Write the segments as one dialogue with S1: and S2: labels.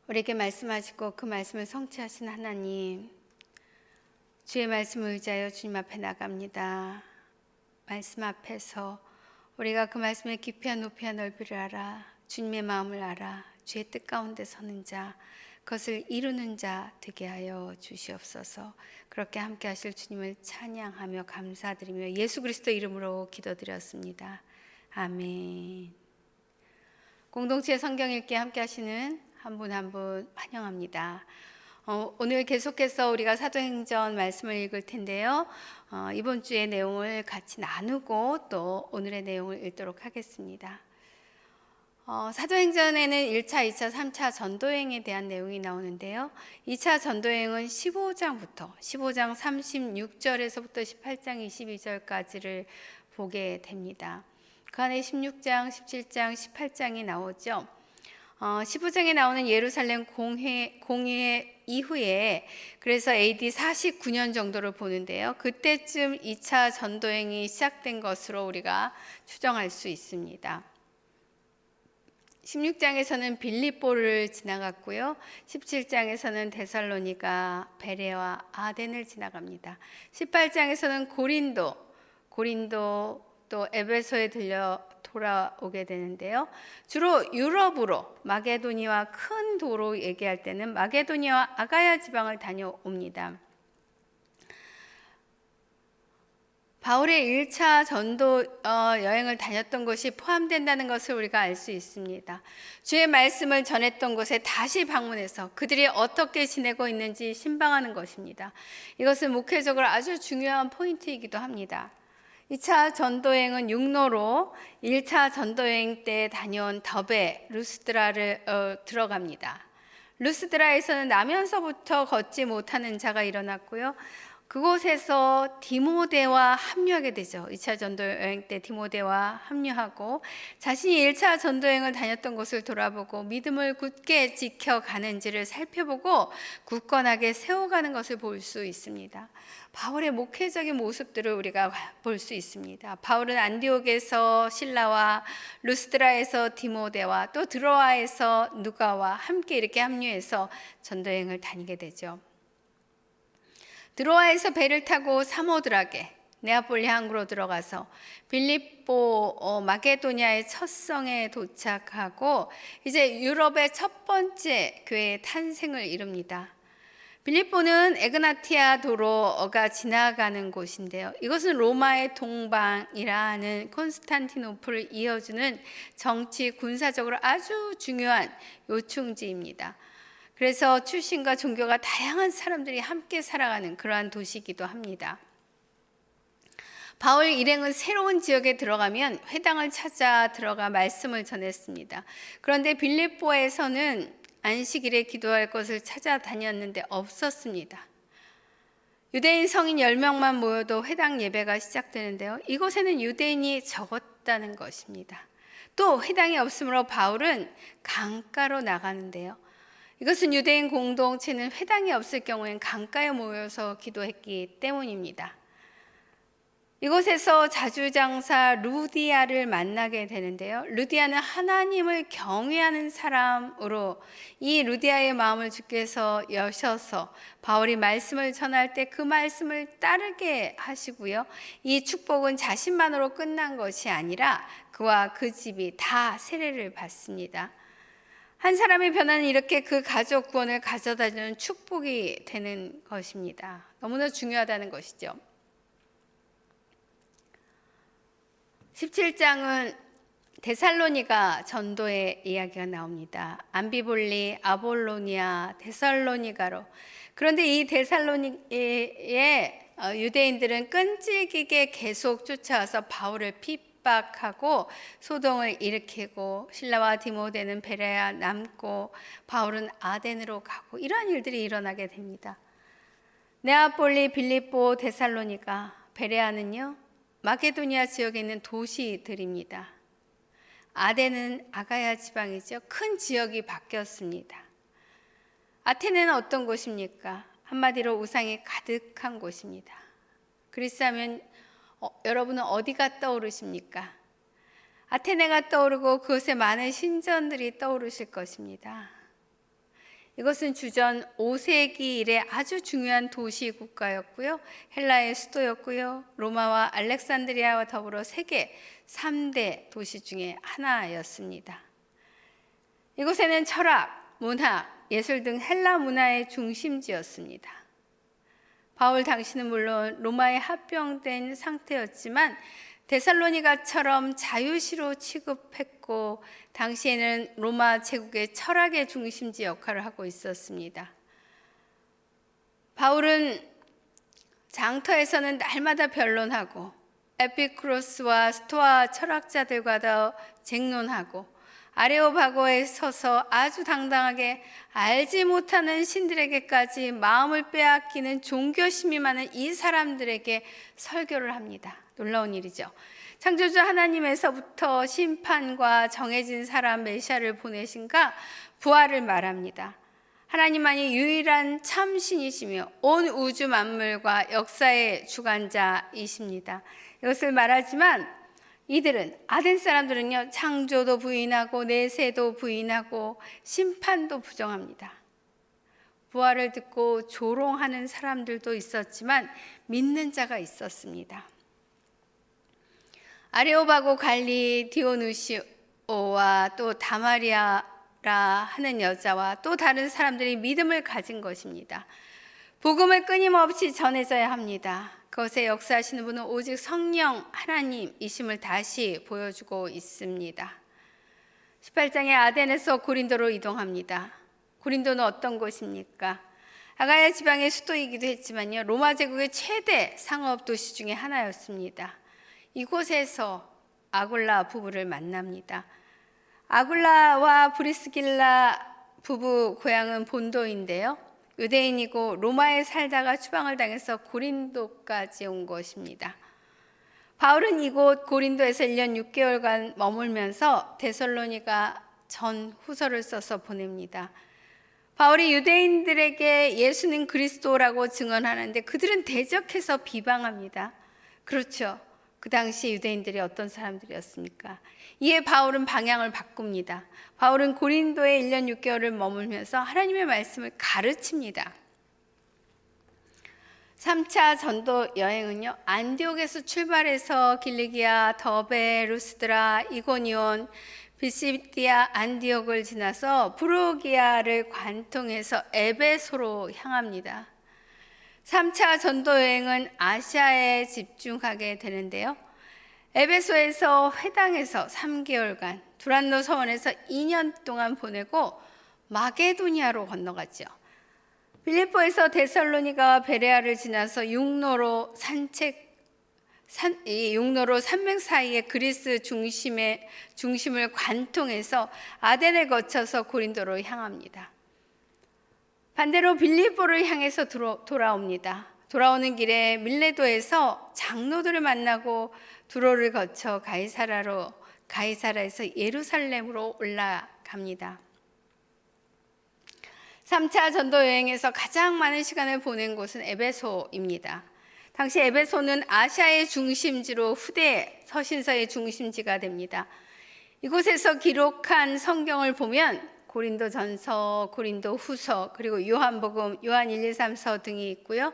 S1: 우리에게 말씀하시고 그 말씀을 성취하신 하나님, 주의 말씀을 의지하여 주님 앞에 나갑니다. 말씀 앞에서 우리가 그 말씀의 깊이와 높이와 넓이를 알아 주님의 마음을 알아 주의 뜻 가운데 서는 자, 그것을 이루는 자 되게 하여 주시옵소서. 그렇게 함께 하실 주님을 찬양하며 감사드리며 예수 그리스도 이름으로 기도드렸습니다. 아멘. 공동체 성경 읽기 함께 하시는 한 분 한 분 환영합니다. 오늘 계속해서 우리가 사도행전 말씀을 읽을 텐데요. 이번 주의 내용을 같이 나누고 또 오늘의 내용을 읽도록 하겠습니다. 사도행전에는 1차, 2차, 3차 전도행에 대한 내용이 나오는데요. 2차 전도행은 15장 36절에서부터 18장 22절까지를 보게 됩니다. 그 안에 16장, 17장, 18장이 나오죠. 15장에 나오는 예루살렘 공회 이후에 그래서 AD 49년 정도를 보는데요. 그때쯤 2차 전도행이 시작된 것으로 우리가 추정할 수 있습니다. 16장에서는 빌립보를 지나갔고요. 17장에서는 데살로니가, 베레와 아덴을 지나갑니다. 18장에서는 고린도 또 에베소에 돌아오게 되는데요. 주로 유럽으로 마게도니와 큰 도로 얘기할 때는 마게도니와 아가야 지방을 다녀옵니다. 바울의 1차 전도 여행을 다녔던 곳이 포함된다는 것을 우리가 알 수 있습니다. 주의 말씀을 전했던 곳에 다시 방문해서 그들이 어떻게 지내고 있는지 신방하는 것입니다. 이것은 목회적으로 아주 중요한 포인트이기도 합니다. 2차 전도행은 육로로 1차 전도행 때 다녀온 더베, 루스드라를 들어갑니다. 루스드라에서는 나면서부터 걷지 못하는 자가 일어났고요. 그곳에서 디모데와 합류하게 되죠. 2차 전도여행 때 디모데와 합류하고 자신이 1차 전도여행을 다녔던 곳을 돌아보고 믿음을 굳게 지켜가는지를 살펴보고 굳건하게 세워가는 것을 볼 수 있습니다. 바울의 목회적인 모습들을 우리가 볼 수 있습니다. 바울은 안디옥에서 실라와 루스드라에서 디모데와 또 드로아에서 누가와 함께 이렇게 합류해서 전도여행을 다니게 되죠. 드로아에서 배를 타고 사모드라게 네아폴리 항구로 들어가서 빌립보 마게도니아의 첫 성에 도착하고 이제 유럽의 첫 번째 교회의 탄생을 이룹니다. 빌립보는 에그나티아 도로가 지나가는 곳인데요. 이것은 로마의 동방이라는 콘스탄티노플을 이어주는 정치 군사적으로 아주 중요한 요충지입니다. 그래서 출신과 종교가 다양한 사람들이 함께 살아가는 그러한 도시이기도 합니다. 바울 일행은 새로운 지역에 들어가면 회당을 찾아 들어가 말씀을 전했습니다. 그런데 빌립보에서는 안식일에 기도할 것을 찾아다녔는데 없었습니다. 유대인 성인 10명만 모여도 회당 예배가 시작되는데요. 이곳에는 유대인이 적었다는 것입니다. 또 회당이 없으므로 바울은 강가로 나가는데요. 이것은 유대인 공동체는 회당이 없을 경우엔 강가에 모여서 기도했기 때문입니다. 이곳에서 자주장사 루디아를 만나게 되는데요. 루디아는 하나님을 경외하는 사람으로 이 루디아의 마음을 주께서 여셔서 바울이 말씀을 전할 때 그 말씀을 따르게 하시고요. 이 축복은 자신만으로 끝난 것이 아니라 그와 그 집이 다 세례를 받습니다. 한 사람의 변화는 이렇게 그 가족 구원을 가져다주는 축복이 되는 것입니다. 너무나 중요하다는 것이죠. 17장은 데살로니가 전도의 이야기가 나옵니다. 암비볼리, 아볼로니아, 데살로니가로. 그런데 이 데살로니의 유대인들은 끈질기게 계속 쫓아와서 바울을 핍박하고 소동을 일으키고 신라와 디모데는 베레아 남고 바울은 아덴으로 가고 이러한 일들이 일어나게 됩니다. 네아폴리, 빌립보, 데살로니가, 베레아는요 마게도니아 지역에 있는 도시들입니다. 아덴은 아가야 지방이죠. 큰 지역이 바뀌었습니다. 아테네는 어떤 곳입니까? 한마디로 우상이 가득한 곳입니다. 그리스 하면 여러분은 어디가 떠오르십니까? 아테네가 떠오르고 그곳에 많은 신전들이 떠오르실 것입니다. 이것은 주전 5세기 이래 아주 중요한 도시 국가였고요. 헬라의 수도였고요. 로마와 알렉산드리아와 더불어 세계 3대 도시 중에 하나였습니다. 이곳에는 철학, 문화, 예술 등 헬라 문화의 중심지였습니다. 바울 당시는 물론 로마에 합병된 상태였지만 데살로니가처럼 자유시로 취급했고 당시에는 로마 제국의 철학의 중심지 역할을 하고 있었습니다. 바울은 장터에서는 날마다 변론하고 에피쿠로스와 스토아 철학자들과도 쟁론하고 아레오파고에 서서 아주 당당하게 알지 못하는 신들에게까지 마음을 빼앗기는 종교심이 많은 이 사람들에게 설교를 합니다. 놀라운 일이죠. 창조주 하나님에서부터 심판과 정해진 사람 메시아를 보내신가 부활을 말합니다. 하나님만이 유일한 참신이시며 온 우주 만물과 역사의 주관자이십니다. 이것을 말하지만 이들은 아덴 사람들은요, 창조도 부인하고 내세도 부인하고 심판도 부정합니다. 부활을 듣고 조롱하는 사람들도 있었지만 믿는 자가 있었습니다. 아레오바고 갈리 디오누시오와 또 다마리아라 하는 여자와 또 다른 사람들이 믿음을 가진 것입니다. 복음을 끊임없이 전해져야 합니다. 그것에 역사하시는 분은 오직 성령 하나님이심을 다시 보여주고 있습니다. 18장에 아덴에서 고린도로 이동합니다. 고린도는 어떤 곳입니까? 아가야 지방의 수도이기도 했지만요, 로마 제국의 최대 상업 도시 중에 하나였습니다. 이곳에서 아굴라 부부를 만납니다. 아굴라와 브리스길라 부부 고향은 본도인데요, 유대인이고 로마에 살다가 추방을 당해서 고린도까지 온 것입니다. 바울은 이곳 고린도에서 1년 6개월간 머물면서 데살로니가 전 후서를 써서 보냅니다. 바울이 유대인들에게 예수는 그리스도라고 증언하는데 그들은 대적해서 비방합니다. 그렇죠. 그 당시 유대인들이 어떤 사람들이었습니까? 이에 바울은 방향을 바꿉니다. 바울은 고린도에 1년 6개월을 머물면서 하나님의 말씀을 가르칩니다. 3차 전도 여행은요, 안디옥에서 출발해서 길리기아, 더베, 루스드라, 이고니온, 비시디아, 안디옥을 지나서 부르기아를 관통해서 에베소로 향합니다. 3차 전도 여행은 아시아에 집중하게 되는데요, 에베소에서 회당에서 3개월간, 두란노 서원에서 2년 동안 보내고 마게도니아로 건너갔죠. 빌립보에서 데살로니가와 베레아를 지나서 육로로 산맥 사이에 그리스 중심을 관통해서 아덴을 거쳐서 고린도로 향합니다. 반대로 빌립보를 향해서 돌아옵니다. 돌아오는 길에 밀레도에서 장로들을 만나고 두로를 거쳐 가이사라에서 예루살렘으로 올라갑니다. 3차 전도 여행에서 가장 많은 시간을 보낸 곳은 에베소입니다. 당시 에베소는 아시아의 중심지로 후대 서신서의 중심지가 됩니다. 이곳에서 기록한 성경을 보면 고린도전서, 고린도후서, 그리고 요한복음, 요한 1, 2, 3서 등이 있고요.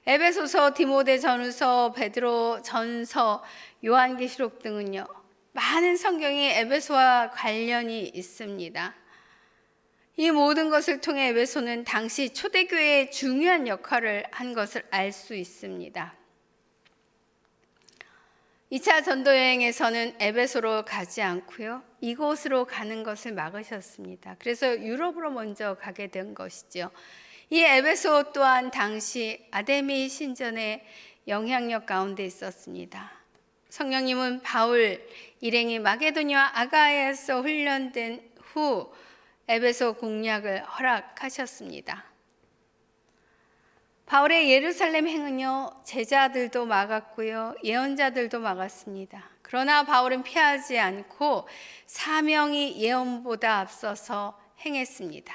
S1: 에베소서, 디모데전후서, 베드로전서, 요한계시록 등은요, 많은 성경이 에베소와 관련이 있습니다. 이 모든 것을 통해 에베소는 당시 초대교회의 중요한 역할을 한 것을 알 수 있습니다. 2차 전도여행에서는 에베소로 가지 않고요, 이곳으로 가는 것을 막으셨습니다. 그래서 유럽으로 먼저 가게 된 것이죠. 이 에베소 또한 당시 아데미 신전의 영향력 가운데 있었습니다. 성령님은 바울 일행이 마게도니아 아가야에서 훈련된 후 에베소 공략을 허락하셨습니다. 바울의 예루살렘 행은요, 제자들도 막았고요, 예언자들도 막았습니다. 그러나 바울은 피하지 않고 사명이 예언보다 앞서서 행했습니다.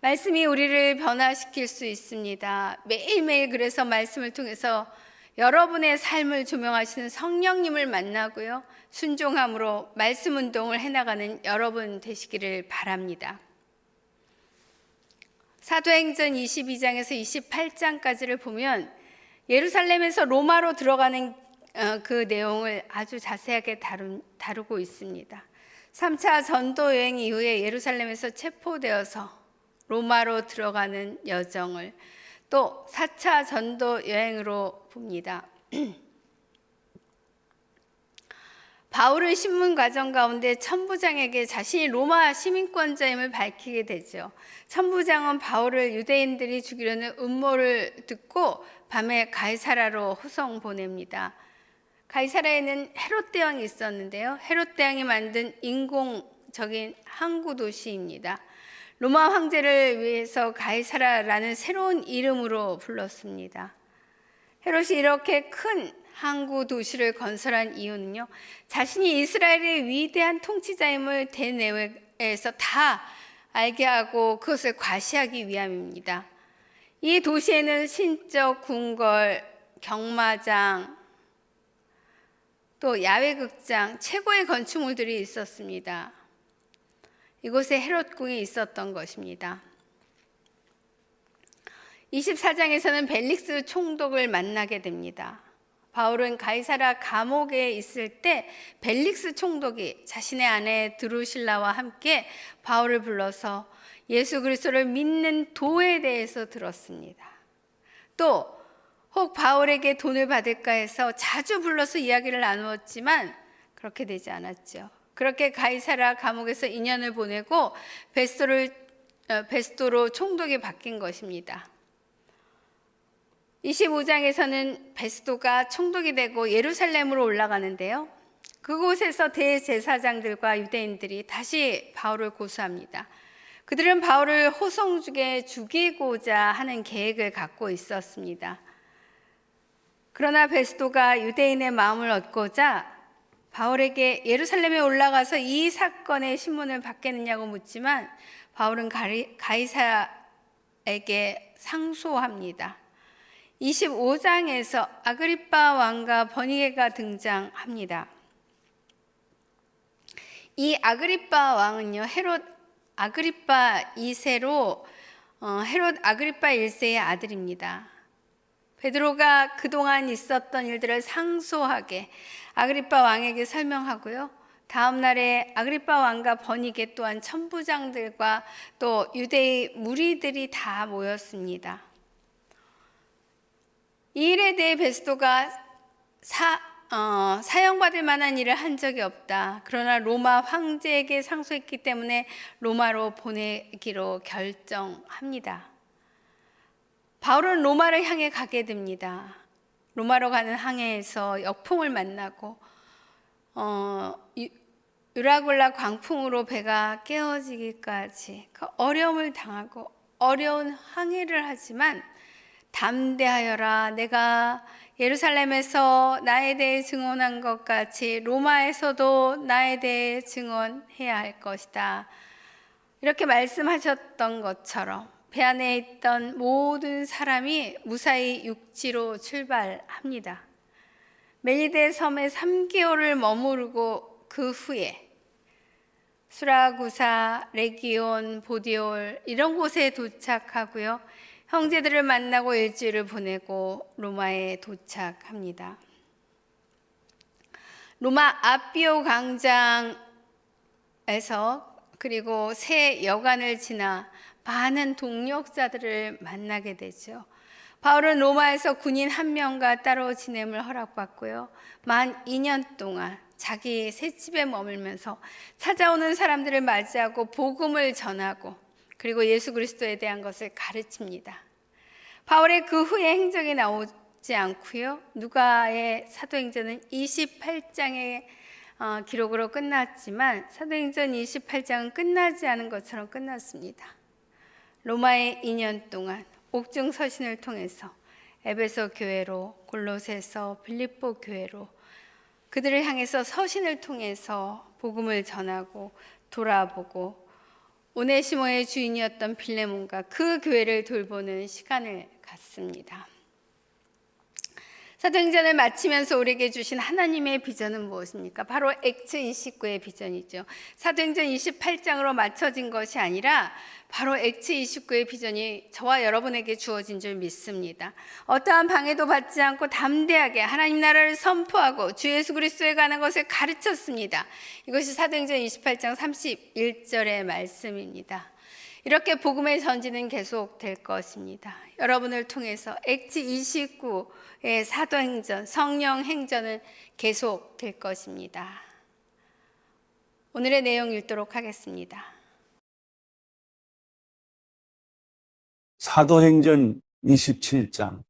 S1: 말씀이 우리를 변화시킬 수 있습니다. 매일매일 그래서 말씀을 통해서 여러분의 삶을 조명하시는 성령님을 만나고요, 순종함으로 말씀 운동을 해나가는 여러분 되시기를 바랍니다. 사도행전 22장에서 28장까지를 보면 예루살렘에서 로마로 들어가는 그 내용을 아주 자세하게 다루고 있습니다. 3차 전도 여행 이후에 예루살렘에서 체포되어서 로마로 들어가는 여정을, 또 4차 전도 여행으로 봅니다. 바울은 신문 과정 가운데 천부장에게 자신이 로마 시민권자임을 밝히게 되죠. 천부장은 바울을 유대인들이 죽이려는 음모를 듣고 밤에 가이사라로 후송 보냅니다. 가이사라에는 헤롯 대왕이 있었는데요. 헤롯 대왕이 만든 인공적인 항구 도시입니다. 로마 황제를 위해서 가이사라라는 새로운 이름으로 불렀습니다. 헤롯이 이렇게 큰 항구 도시를 건설한 이유는요, 자신이 이스라엘의 위대한 통치자임을 대내외에서 다 알게 하고 그것을 과시하기 위함입니다. 이 도시에는 신적 궁궐, 경마장, 또 야외극장, 최고의 건축물들이 있었습니다. 이곳에 헤롯궁이 있었던 것입니다. 24장에서는 벨릭스 총독을 만나게 됩니다. 바울은 가이사라 감옥에 있을 때 벨릭스 총독이 자신의 아내 드루실라와 함께 바울을 불러서 예수 그리스도를 믿는 도에 대해서 들었습니다. 또 혹 바울에게 돈을 받을까 해서 자주 불러서 이야기를 나누었지만 그렇게 되지 않았죠. 그렇게 가이사라 감옥에서 2년을 보내고 베스도로 총독이 바뀐 것입니다. 25장에서는 베스도가 총독이 되고 예루살렘으로 올라가는데요. 그곳에서 대제사장들과 유대인들이 다시 바울을 고소합니다. 그들은 바울을 호송죽에 죽이고자 하는 계획을 갖고 있었습니다. 그러나 베스도가 유대인의 마음을 얻고자 바울에게 예루살렘에 올라가서 이 사건의 신문을 받겠느냐고 묻지만 바울은 가이사라에게 상소합니다. 25장에서 아그리빠 왕과 버니게가 등장합니다. 이 아그리빠 왕은요, 헤롯 아그리빠 2세로 헤롯 아그리빠 1세의 아들입니다. 베드로가 그동안 있었던 일들을 상소하게 아그리빠 왕에게 설명하고요. 다음 날에 아그리빠 왕과 버니게 또한 천부장들과 또 유대의 무리들이 다 모였습니다. 이 일에 대해 베스도가 사형받을 만한 일을 한 적이 없다. 그러나 로마 황제에게 상소했기 때문에 로마로 보내기로 결정합니다. 바울은 로마를 향해 가게 됩니다. 로마로 가는 항해에서 역풍을 만나고 유라굴라 광풍으로 배가 깨어지기까지 그 어려움을 당하고 어려운 항해를 하지만 담대하여라, 내가 예루살렘에서 나에 대해 증언한 것 같이 로마에서도 나에 대해 증언해야 할 것이다. 이렇게 말씀하셨던 것처럼 배 안에 있던 모든 사람이 무사히 육지로 출발합니다. 멜리데 섬에 3개월을 머무르고 그 후에 수라구사, 레기온, 보디올 이런 곳에 도착하고요. 형제들을 만나고 일주일을 보내고 로마에 도착합니다. 로마 아피오 광장에서 그리고 새 여관을 지나 많은 동역자들을 만나게 되죠. 바울은 로마에서 군인 1명과 따로 지냄을 허락받고요. 만 2년 동안 자기 셋집에 머물면서 찾아오는 사람들을 맞이하고 복음을 전하고 그리고 예수 그리스도에 대한 것을 가르칩니다. 바울의 그 후에 행적이 나오지 않고요. 누가의 사도행전은 28장의 기록으로 끝났지만 사도행전 28장은 끝나지 않은 것처럼 끝났습니다. 로마에 2년 동안 옥중 서신을 통해서 에베소 교회로, 골로새서, 빌립보 교회로 그들을 향해서 서신을 통해서 복음을 전하고 돌아보고 오네시모의 주인이었던 빌레몬과 그 교회를 돌보는 시간을 갖습니다. 사도행전을 마치면서 우리에게 주신 하나님의 비전은 무엇입니까? 바로 액츠 29의 비전이죠. 사도행전 28장으로 맞춰진 것이 아니라 바로 액츠 29의 비전이 저와 여러분에게 주어진 줄 믿습니다. 어떠한 방해도 받지 않고 담대하게 하나님 나라를 선포하고 주 예수 그리스도에 관한 것을 가르쳤습니다. 이것이 사도행전 28장 31절의 말씀입니다. 이렇게 복음의 전진은 계속될 것입니다. 여러분을 통해서 액츠 29의 사도행전, 성령 행전은 계속될 것입니다. 오늘의 내용 읽도록 하겠습니다.
S2: 사도행전 27장.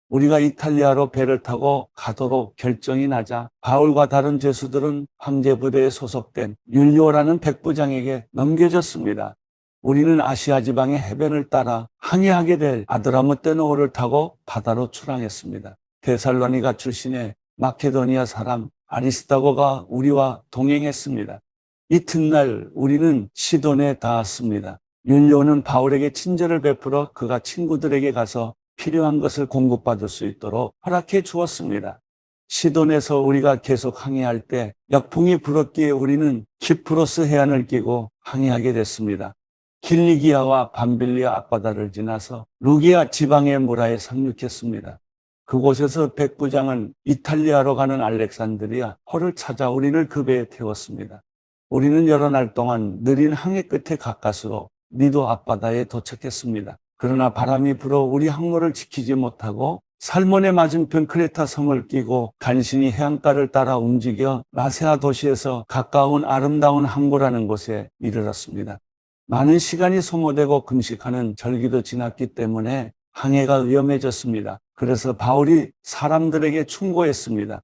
S2: 우리가 이탈리아로 배를 타고 가도록 결정이 나자 바울과 다른 죄수들은 황제부대에 소속된 율리오라는 백부장에게 넘겨졌습니다. 우리는 아시아 지방의 해변을 따라 항해하게 될 아드라무떼노호를 타고 바다로 출항했습니다. 데살로니가 출신의 마케도니아 사람 아리스다고가 우리와 동행했습니다. 이튿날 우리는 시돈에 닿았습니다. 율리오는 바울에게 친절을 베풀어 그가 친구들에게 가서 필요한 것을 공급받을 수 있도록 허락해 주었습니다. 시돈에서 우리가 계속 항해할 때 역풍이 불었기에 우리는 키프로스 해안을 끼고 항해하게 됐습니다. 길리기아와 밤빌리아 앞바다를 지나서 루기아 지방의 무라에 상륙했습니다. 그곳에서 백부장은 이탈리아로 가는 알렉산드리아 호를 찾아 우리를 그 배에 태웠습니다. 우리는 여러 날 동안 느린 항해 끝에 가까스로 니도 앞바다에 도착했습니다. 그러나 바람이 불어 우리 항로를 지키지 못하고 살몬의 맞은편 크레타 섬을 끼고 간신히 해안가를 따라 움직여 라세아 도시에서 가까운 아름다운 항구라는 곳에 이르렀습니다. 많은 시간이 소모되고 금식하는 절기도 지났기 때문에 항해가 위험해졌습니다. 그래서 바울이 사람들에게 충고했습니다.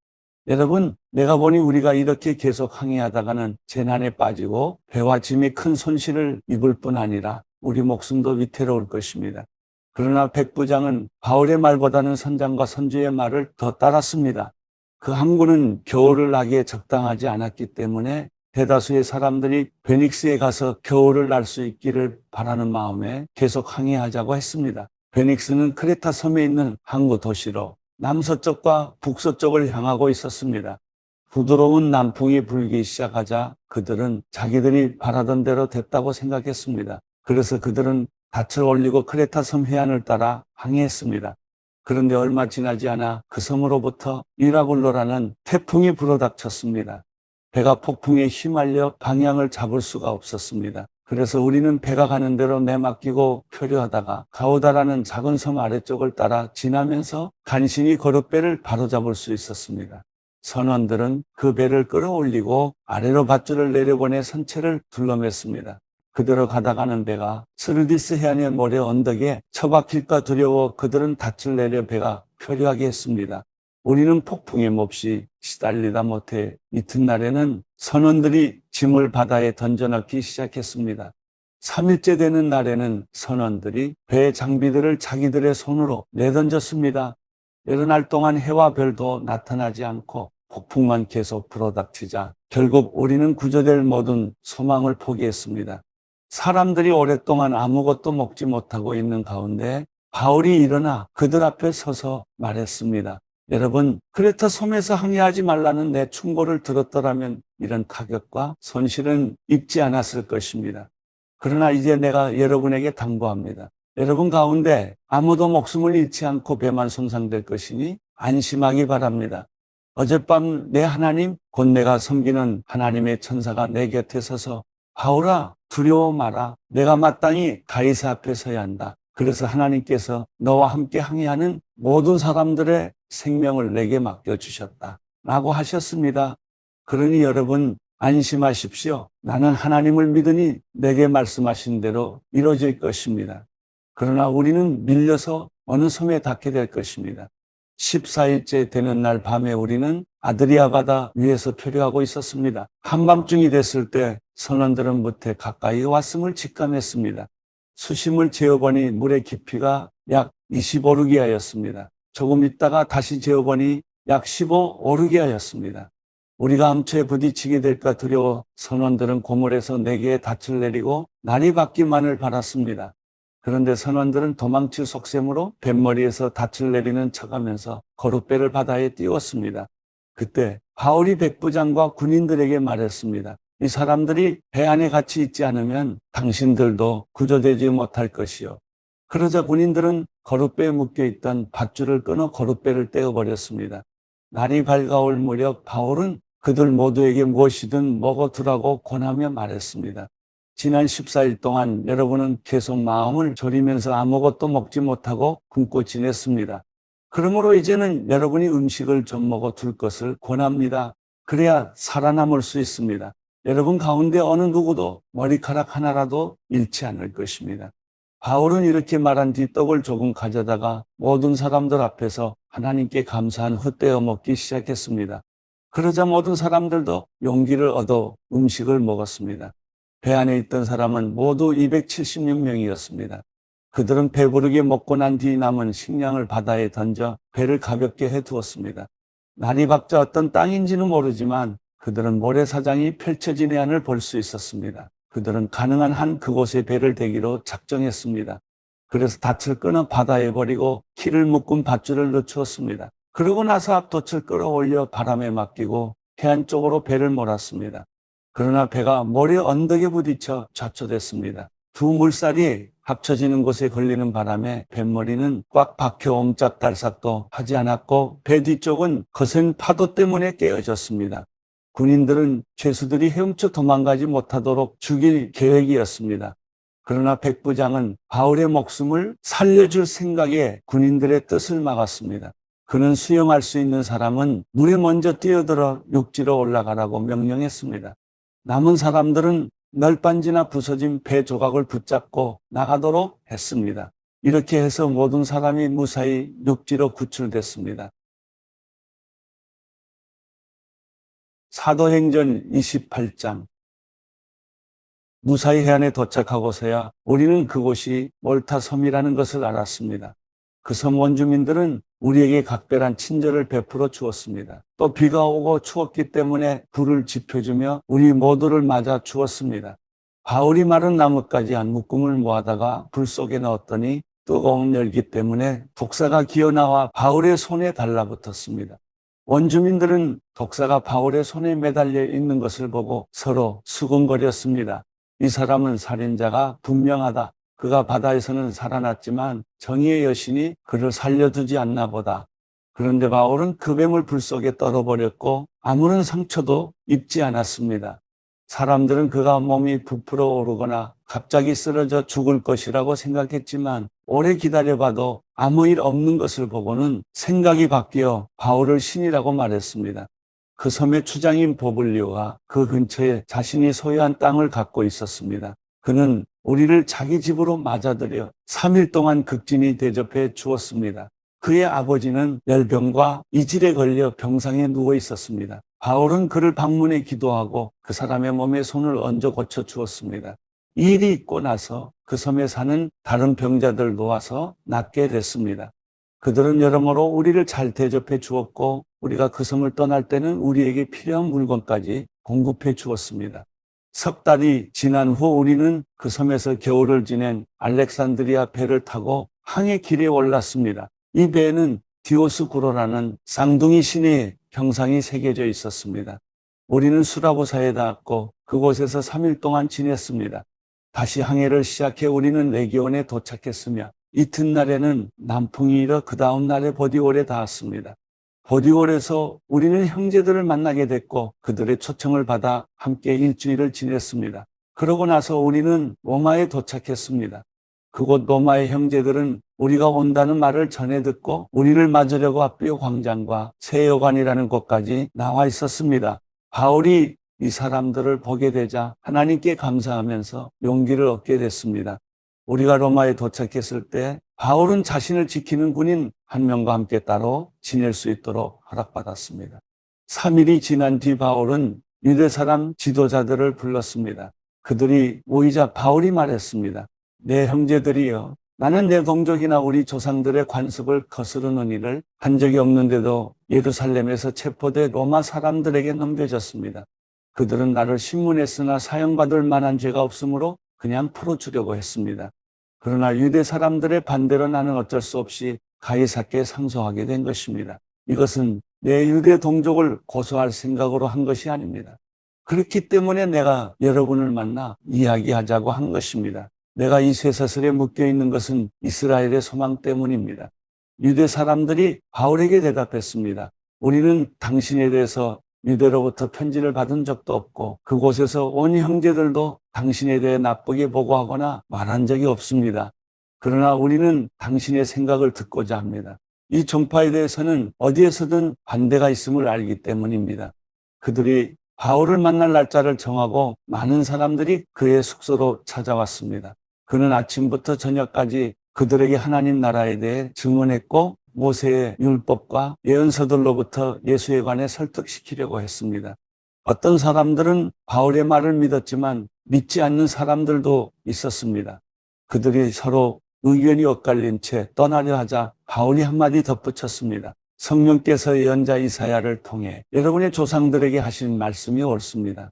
S2: 여러분, 내가 보니 우리가 이렇게 계속 항해하다가는 재난에 빠지고 배와 짐이 큰 손실을 입을 뿐 아니라 우리 목숨도 위태로울 것입니다. 그러나 백부장은 바울의 말보다는 선장과 선주의 말을 더 따랐습니다. 그 항구는 겨울을 나기에 적당하지 않았기 때문에 대다수의 사람들이 베닉스에 가서 겨울을 날 수 있기를 바라는 마음에 계속 항해하자고 했습니다. 베닉스는 크레타 섬에 있는 항구 도시로 남서쪽과 북서쪽을 향하고 있었습니다. 부드러운 남풍이 불기 시작하자 그들은 자기들이 바라던 대로 됐다고 생각했습니다. 그래서 그들은 닻을 올리고 크레타 섬 해안을 따라 항해했습니다. 그런데 얼마 지나지 않아 그 섬으로부터 이라굴로라는 태풍이 불어닥쳤습니다. 배가 폭풍에 휘말려 방향을 잡을 수가 없었습니다. 그래서 우리는 배가 가는 대로 내맡기고 표류하다가 가우다라는 작은 섬 아래쪽을 따라 지나면서 간신히 거룻배를 바로잡을 수 있었습니다. 선원들은 그 배를 끌어올리고 아래로 밧줄을 내려보내 선체를 둘러맸습니다. 그대로 가다가는 배가 스르디스 해안의 모래 언덕에 처박힐까 두려워 그들은 닻을 내려 배가 표류하게 했습니다. 우리는 폭풍에 몹시 시달리다 못해 이튿날에는 선원들이 짐을 바다에 던져넣기 시작했습니다. 3일째 되는 날에는 선원들이 배의 장비들을 자기들의 손으로 내던졌습니다. 여러 날 동안 해와 별도 나타나지 않고 폭풍만 계속 불어닥치자 결국 우리는 구조될 모든 소망을 포기했습니다. 사람들이 오랫동안 아무것도 먹지 못하고 있는 가운데 바울이 일어나 그들 앞에 서서 말했습니다. 여러분, 크레타 섬에서 항해하지 말라는 내 충고를 들었더라면 이런 타격과 손실은 입지 않았을 것입니다. 그러나 이제 내가 여러분에게 당부합니다. 여러분 가운데 아무도 목숨을 잃지 않고 배만 손상될 것이니 안심하기 바랍니다. 어젯밤 내 하나님, 곧 내가 섬기는 하나님의 천사가 내 곁에 서서 바울아, 두려워 마라. 내가 마땅히 가이사 앞에 서야 한다. 그래서 하나님께서 너와 함께 항해하는 모든 사람들의 생명을 내게 맡겨주셨다. 라고 하셨습니다. 그러니 여러분 안심하십시오. 나는 하나님을 믿으니 내게 말씀하신 대로 이루어질 것입니다. 그러나 우리는 밀려서 어느 섬에 닿게 될 것입니다. 14일째 되는 날 밤에 우리는 아드리아 바다 위에서 표류하고 있었습니다. 한밤중이 됐을 때 선원들은 무태 가까이 왔음을 직감했습니다. 수심을 재어보니 물의 깊이가 약 25루기아였습니다. 조금 있다가 다시 재어보니 약 15오루기아였습니다. 우리가 암초에 부딪히게 될까 두려워 선원들은 고물에서 4개의 닻을 내리고 날이 밝기만을 바랐습니다. 그런데 선원들은 도망칠 속셈으로 뱃머리에서 닻을 내리는 척하면서 거룻배를 바다에 띄웠습니다. 그때 바울이 백부장과 군인들에게 말했습니다. 이 사람들이 배 안에 같이 있지 않으면 당신들도 구조되지 못할 것이요. 그러자 군인들은 거룻배에 묶여있던 밧줄을 끊어 거룻배를 떼어버렸습니다. 날이 밝아올 무렵 바울은 그들 모두에게 무엇이든 먹어두라고 권하며 말했습니다. 지난 14일 동안 여러분은 계속 마음을 졸이면서 아무것도 먹지 못하고 굶고 지냈습니다. 그러므로 이제는 여러분이 음식을 좀 먹어둘 것을 권합니다. 그래야 살아남을 수 있습니다. 여러분 가운데 어느 누구도 머리카락 하나라도 잃지 않을 것입니다. 바울은 이렇게 말한 뒤 떡을 조금 가져다가 모든 사람들 앞에서 하나님께 감사한 후 떼어 먹기 시작했습니다. 그러자 모든 사람들도 용기를 얻어 음식을 먹었습니다. 배 안에 있던 사람은 모두 276명이었습니다. 그들은 배부르게 먹고 난 뒤 남은 식량을 바다에 던져 배를 가볍게 해두었습니다. 날이 밝자 어떤 땅인지는 모르지만 그들은 모래사장이 펼쳐진 해안을 볼 수 있었습니다. 그들은 가능한 한 그곳에 배를 대기로 작정했습니다. 그래서 닻을 끊어 바다에 버리고 키를 묶은 밧줄을 늦추었습니다. 그러고 나서 앞돛을 끌어올려 바람에 맡기고 해안 쪽으로 배를 몰았습니다. 그러나 배가 모래 언덕에 부딪혀 좌초됐습니다. 두 물살이 합쳐지는 곳에 걸리는 바람에 뱃머리는 꽉 박혀 옴짝달싹도 하지 않았고 배 뒤쪽은 거센 파도 때문에 깨어졌습니다. 군인들은 죄수들이 헤엄쳐 도망가지 못하도록 죽일 계획이었습니다. 그러나 백부장은 바울의 목숨을 살려줄 생각에 군인들의 뜻을 막았습니다. 그는 수영할 수 있는 사람은 물에 먼저 뛰어들어 육지로 올라가라고 명령했습니다. 남은 사람들은 널빤지나 부서진 배 조각을 붙잡고 나가도록 했습니다. 이렇게 해서 모든 사람이 무사히 육지로 구출됐습니다. 사도행전 28장. 무사히 해안에 도착하고서야 우리는 그곳이 몰타 섬이라는 것을 알았습니다. 그 섬 원주민들은 우리에게 각별한 친절을 베풀어 주었습니다. 또 비가 오고 추웠기 때문에 불을 지펴주며 우리 모두를 맞아 주었습니다. 바울이 마른 나뭇가지 한 묶음을 모아다가 불 속에 넣었더니 뜨거운 열기 때문에 독사가 기어나와 바울의 손에 달라붙었습니다. 원주민들은 독사가 바울의 손에 매달려 있는 것을 보고 서로 수군거렸습니다. 이 사람은 살인자가 분명하다. 그가 바다에서는 살아났지만 정의의 여신이 그를 살려두지 않나 보다. 그런데 바울은 그 뱀을 불 속에 떨어버렸고 아무런 상처도 입지 않았습니다. 사람들은 그가 몸이 부풀어 오르거나 갑자기 쓰러져 죽을 것이라고 생각했지만 오래 기다려봐도 아무 일 없는 것을 보고는 생각이 바뀌어 바울을 신이라고 말했습니다. 그 섬의 추장인 보블리오가 그 근처에 자신이 소유한 땅을 갖고 있었습니다. 그는 우리를 자기 집으로 맞아들여 3일 동안 극진히 대접해 주었습니다. 그의 아버지는 열병과 이질에 걸려 병상에 누워 있었습니다. 바울은 그를 방문해 기도하고 그 사람의 몸에 손을 얹어 고쳐 주었습니다. 이 일이 있고 나서 그 섬에 사는 다른 병자들 놓아서 낫게 됐습니다. 그들은 여러모로 우리를 잘 대접해 주었고 우리가 그 섬을 떠날 때는 우리에게 필요한 물건까지 공급해 주었습니다. 석 달이 지난 후 우리는 그 섬에서 겨울을 지낸 알렉산드리아 배를 타고 항해 길에 올랐습니다. 이 배에는 디오스구로라는 쌍둥이 신의 형상이 새겨져 있었습니다. 우리는 수라보사에 닿았고 그곳에서 3일 동안 지냈습니다. 다시 항해를 시작해 우리는 레기온에 도착했으며 이튿날에는 남풍이 일어 그 다음 날에 보디올에 닿았습니다. 보디올에서 우리는 형제들을 만나게 됐고 그들의 초청을 받아 함께 일주일을 지냈습니다. 그러고 나서 우리는 로마에 도착했습니다. 그곳 로마의 형제들은 우리가 온다는 말을 전해 듣고 우리를 맞으려고 아비오 광장과 세여관이라는 곳까지 나와 있었습니다. 바울이 이 사람들을 보게 되자 하나님께 감사하면서 용기를 얻게 됐습니다. 우리가 로마에 도착했을 때 바울은 자신을 지키는 군인 한 명과 함께 따로 지낼 수 있도록 허락받았습니다. 3일이 지난 뒤 바울은 유대 사람 지도자들을 불렀습니다. 그들이 모이자 바울이 말했습니다. 내 형제들이여, 나는 내 동족이나 우리 조상들의 관습을 거스르는 일을 한 적이 없는데도 예루살렘에서 체포돼 로마 사람들에게 넘겨졌습니다. 그들은 나를 신문했으나 사형받을 만한 죄가 없으므로 그냥 풀어주려고 했습니다. 그러나 유대 사람들의 반대로 나는 어쩔 수 없이 가이사께 상소하게 된 것입니다. 이것은 내 유대 동족을 고소할 생각으로 한 것이 아닙니다. 그렇기 때문에 내가 여러분을 만나 이야기하자고 한 것입니다. 내가 이 쇠사슬에 묶여 있는 것은 이스라엘의 소망 때문입니다. 유대 사람들이 바울에게 대답했습니다. 우리는 당신에 대해서 유대로부터 편지를 받은 적도 없고 그곳에서 온 형제들도 당신에 대해 나쁘게 보고하거나 말한 적이 없습니다. 그러나 우리는 당신의 생각을 듣고자 합니다. 이 종파에 대해서는 어디에서든 반대가 있음을 알기 때문입니다. 그들이 바울을 만날 날짜를 정하고 많은 사람들이 그의 숙소로 찾아왔습니다. 그는 아침부터 저녁까지 그들에게 하나님 나라에 대해 증언했고 모세의 율법과 예언서들로부터 예수에 관해 설득시키려고 했습니다. 어떤 사람들은 바울의 말을 믿었지만 믿지 않는 사람들도 있었습니다. 그들이 서로 의견이 엇갈린 채 떠나려 하자 바울이 한마디 덧붙였습니다. 성령께서 예언자 이사야를 통해 여러분의 조상들에게 하신 말씀이 옳습니다.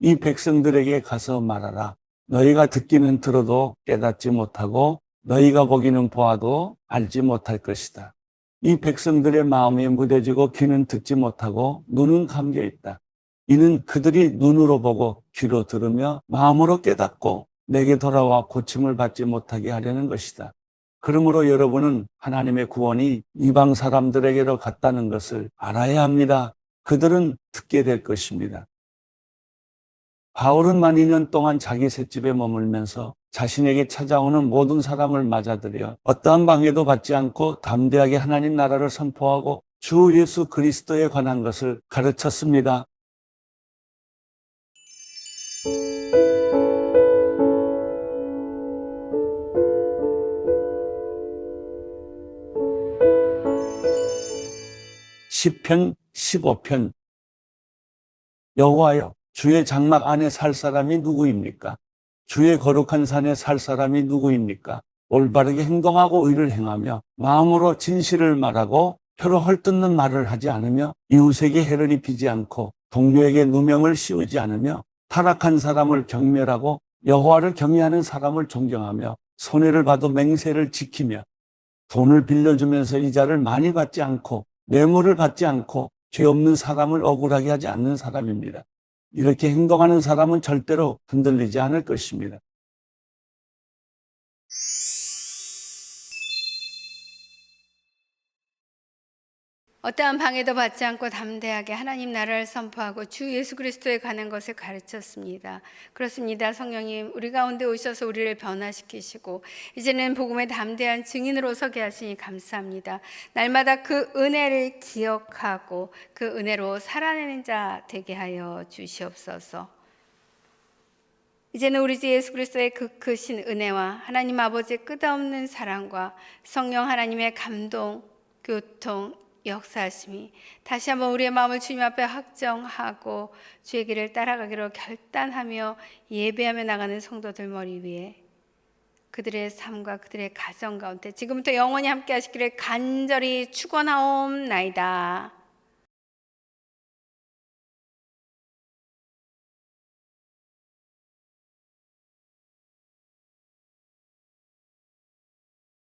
S2: 이 백성들에게 가서 말하라. 너희가 듣기는 들어도 깨닫지 못하고 너희가 보기는 보아도 알지 못할 것이다. 이 백성들의 마음이 무뎌지고 귀는 듣지 못하고 눈은 감겨 있다. 이는 그들이 눈으로 보고 귀로 들으며 마음으로 깨닫고 내게 돌아와 고침을 받지 못하게 하려는 것이다. 그러므로 여러분은 하나님의 구원이 이방 사람들에게로 갔다는 것을 알아야 합니다. 그들은 듣게 될 것입니다. 바울은 만 2년 동안 자기 셋집에 머물면서 자신에게 찾아오는 모든 사람을 맞아들여 어떠한 방해도 받지 않고 담대하게 하나님 나라를 선포하고 주 예수 그리스도에 관한 것을 가르쳤습니다. 시편 15편. 여호와여, 주의 장막 안에 살 사람이 누구입니까? 주의 거룩한 산에 살 사람이 누구입니까? 올바르게 행동하고 의를 행하며 마음으로 진실을 말하고 혀로 헐뜯는 말을 하지 않으며 이웃에게 해를 입히지 않고 동료에게 누명을 씌우지 않으며 타락한 사람을 경멸하고 여호와를 경외하는 사람을 존경하며 손해를 봐도 맹세를 지키며 돈을 빌려주면서 이자를 많이 받지 않고 뇌물을 받지 않고 죄 없는 사람을 억울하게 하지 않는 사람입니다. 이렇게 행동하는 사람은 절대로 흔들리지 않을 것입니다.
S1: 어떠한 방해도 받지 않고 담대하게 하나님 나라를 선포하고 주 예수 그리스도에 관한 것을 가르쳤습니다. 그렇습니다. 성령님, 우리 가운데 오셔서 우리를 변화시키시고 이제는 복음의 담대한 증인으로 서게 하시니 감사합니다. 날마다 그 은혜를 기억하고 그 은혜로 살아내는 자 되게 하여 주시옵소서. 이제는 우리 주 예수 그리스도의 그 크신 은혜와 하나님 아버지의 끝없는 사랑과 성령 하나님의 감동, 교통, 역사하심이 다시 한번 우리의 마음을 주님 앞에 확정하고 주의 길을 따라가기로 결단하며 예배하며 나가는 성도들 머리 위에 그들의 삶과 그들의 가정 가운데 지금부터 영원히 함께 하시기를 간절히 축원하옵나이다.